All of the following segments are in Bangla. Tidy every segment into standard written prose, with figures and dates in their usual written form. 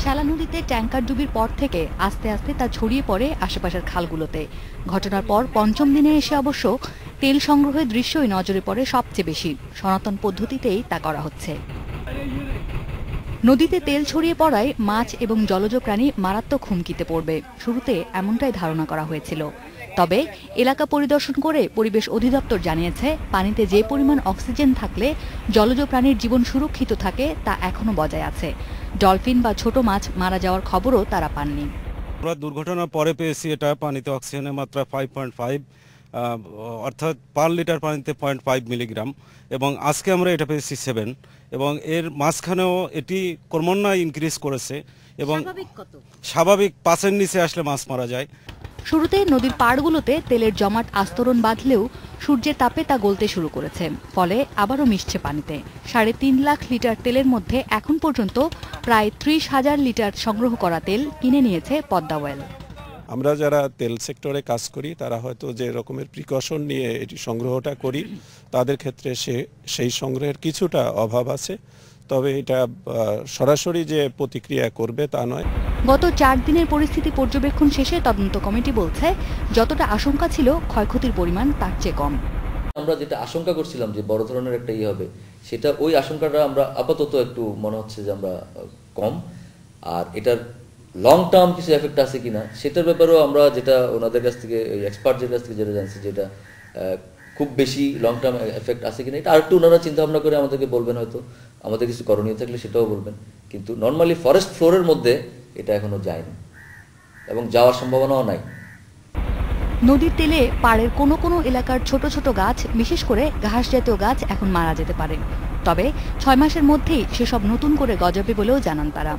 শ্যালা নদীতে ট্যাঙ্কার ডুবির পর থেকে আস্তে আস্তে তা ছড়িয়ে পড়ে আশেপাশের খালগুলোতে। ঘটনার পর পঞ্চম দিনে এসে অবশ্য তেল সংগ্রহের দৃশ্যই নজরে পড়ে সবচেয়ে বেশি। সনাতন পদ্ধতিতেই তা করা হচ্ছে। নদীতে তেল ছড়িয়ে পড়ায় মাছ এবং জলজ প্রাণী মারাত্মক হুমকিতে পড়বে, শুরুতে এমনটাই ধারণা করা হয়েছিল। তবে এলাকা পরিদর্শন করে পরিবেশ অধিদপ্তর জানিয়েছে, পানিতে যে পরিমাণ অক্সিজেন থাকলে জলজ প্রাণীর জীবন সুরক্ষিত থাকে তা এখনো বজায় আছে। ডলফিন বা ছোট মাছ মারা যাওয়ার খবরও তারা পাননি। আমরা দুর্ঘটনার পরে পেয়েছি এটা পানিতে অক্সিজেনের মাত্রা 5.5, অর্থাৎ পার লিটার পানিতে 0.5 মিলিগ্রাম, এবং আজকে আমরা এটা পেয়েছি 7, এবং এর মাঝখানেও এটি ক্রমান্বয়ে ইনক্রিজ করেছে এবং স্বাভাবিক 5-এর নিচে আসলে মাছ মারা যায়। শুরুতে নদীর পাড়গুলোতে তেলের জমাট আস্তরণ বাঁধলেও সূর্যের তাপে তা গলতে শুরু করেছে, ফলে আবারও মিশছে পানিতে। 3.5 লাখ লিটার তেলের মধ্যে এখন পর্যন্ত প্রায় 30,000 লিটার সংগ্রহ করা তেল কিনে নিয়েছে পদ্মা ওয়েল। আমরা যারা তেল সেক্টরে কাজ করি তারা হয়তো যে রকমের প্রিকশন নিয়ে এটি সংগ্রহটা করি, তাদের ক্ষেত্রে সেই সংগ্রহের কিছুটা অভাব আছে, তবে এটা সরাসরি যে প্রতিক্রিয়া করবে তা নয়। গত 4 দিনের পরিস্থিতি পর্যবেক্ষণ শেষে তদন্ত কমিটি বলছে, যতটা আশঙ্কা ছিল ক্ষয়ক্ষতির পরিমাণ তার চেয়ে কম। আমরা যেটা আশঙ্কা করছিলাম যে বড় ধরনের একটা হবে, সেটা ওই আশঙ্কাটা আমরা আপাতত একটু মনে হচ্ছে যে আমরা কম। আর এটার লং টার্ম কিছু এফেক্ট আছে কিনা সেটার ব্যাপারেও আমরা যেটা ওনাদের কাছ থেকে, এক্সপার্টদের কাছ থেকে যেটা জানছি, যেটা খুব বেশি লং টার্ম এফেক্ট আছে কিনা এটা আরেকটু ওনারা চিন্তা ভাবনা করে আমাদেরকে বলবেন, হয়তো আমাদের কিছু করণীয় থাকলে সেটাও বলবেন। কিন্তু নর্মালি ফরেস্ট ফ্লোরের মধ্যে এটা এখনো যায়নি এবং যাওয়ার সম্ভাবনাও নাই। নদীর তেলে পাড়ের কোনো কোনো এলাকার ছোট ছোট গাছ, বিশেষ করে ঘাস জাতীয় গাছ এখন মারা যেতে পারে। তবে 6 মাসের মধ্যেই সেসব নতুন করে গজাবে বলেও জানান তারা।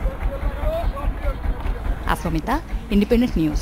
Asmita, independent news.